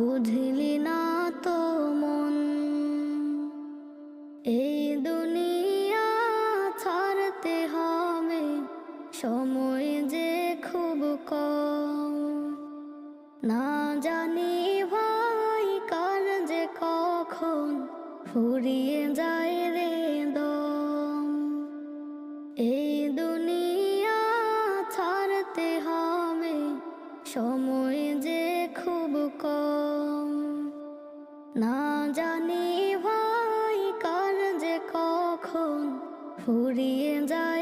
বুঝলি না তো মন। এই দুনিয়া ছাড়তে হবে, সময় যে খুব কম। না জানি ভাই কার যে কখন ফুরিয়ে যায় রে দম। এই দুনিয়া ছাড়তে হবে, সময় যে খুব কম। না জানি ভাই কার যে কখন ফুরিয়ে যায়